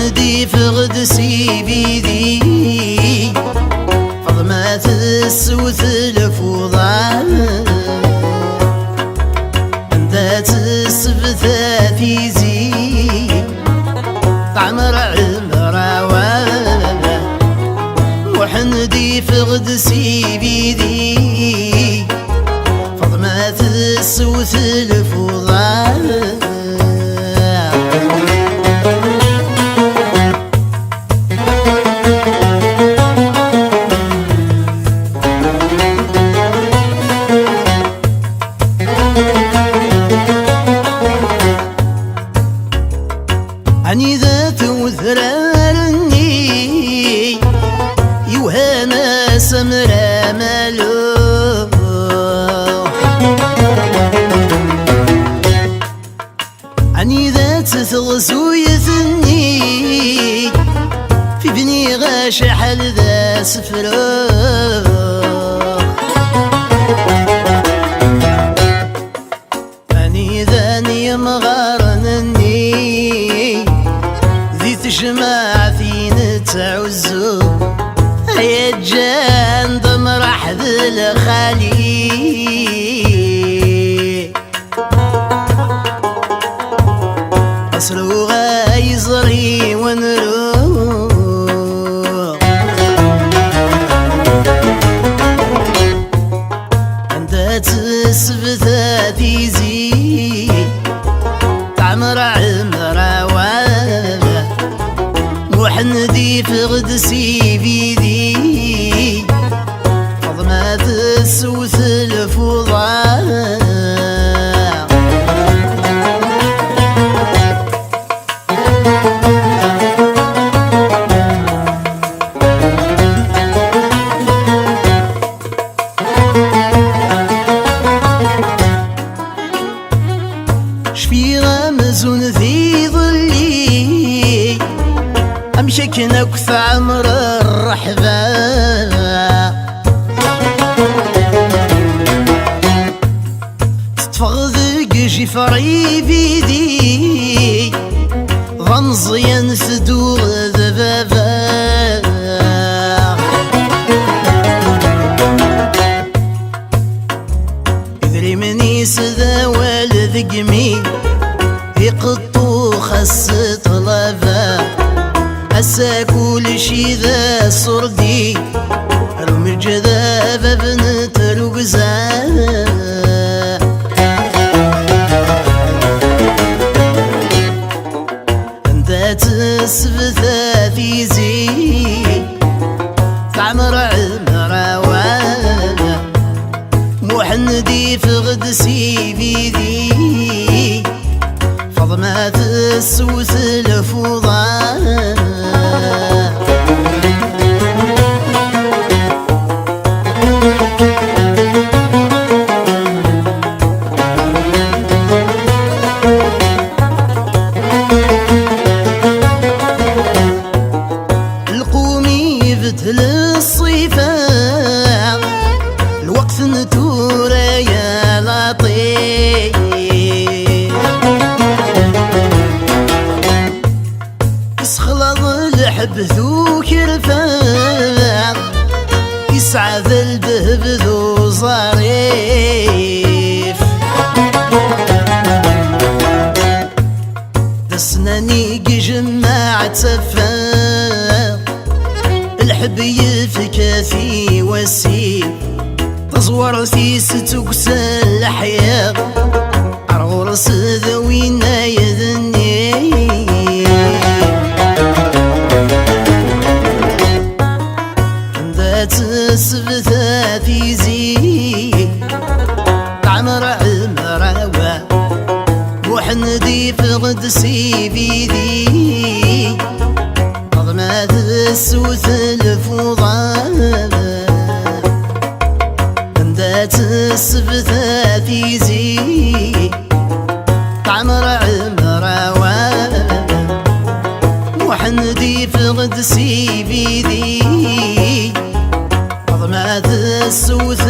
وحندي فغدسي بيدي فضمات السوث الفوضان ذات السبثة في زي طعمر عمراوان وحندي فغدسي بيدي فضمات السوث الفوضان عني ذات وذرارني يوهانا سمرا مالو عني ذات ثغسو يثني في بني غاش حل ذا سفرو عني ذاني مغارنني تجمع فين تعزو يا جان ضمرح ذل خالي أصلو غايزري ونروح عندها تسبثة تيزي تعمر عمراوان وحندي فغدسي بيدي فضمات السوث الفوضان شفي غامزون ذي ظلي أمشك نكث عمر الرحبة تتفغذق جفري بيدي ظنزيا ثدور ذبابا إذري مني سذا والذقمي يقطو خس طلبا أسا كل شي ذا صردي رمي الجذاب بنت رقزا ذات السبثة في زي تعمر عمراوان محندي فغدسي بيدي فضمات السوث الفوضان القومي يفتل الصيفة الوقت نتورة يا لطيف يسخلط الحب ذو كرفان يسعد البهب ذو ظريف دسناني جماعة سفان الحب يفكاثي وسيم تزور في ستوكسا الحياة عرغرس ذوينا يذني ذات السبثة في زي تعمر عمراوان وحندي فغدسي بيدي فضمات السوث الفوضان ذات السبثة في زي تعمر عمراوان وحندي فغدسي بيدي فضمات السوث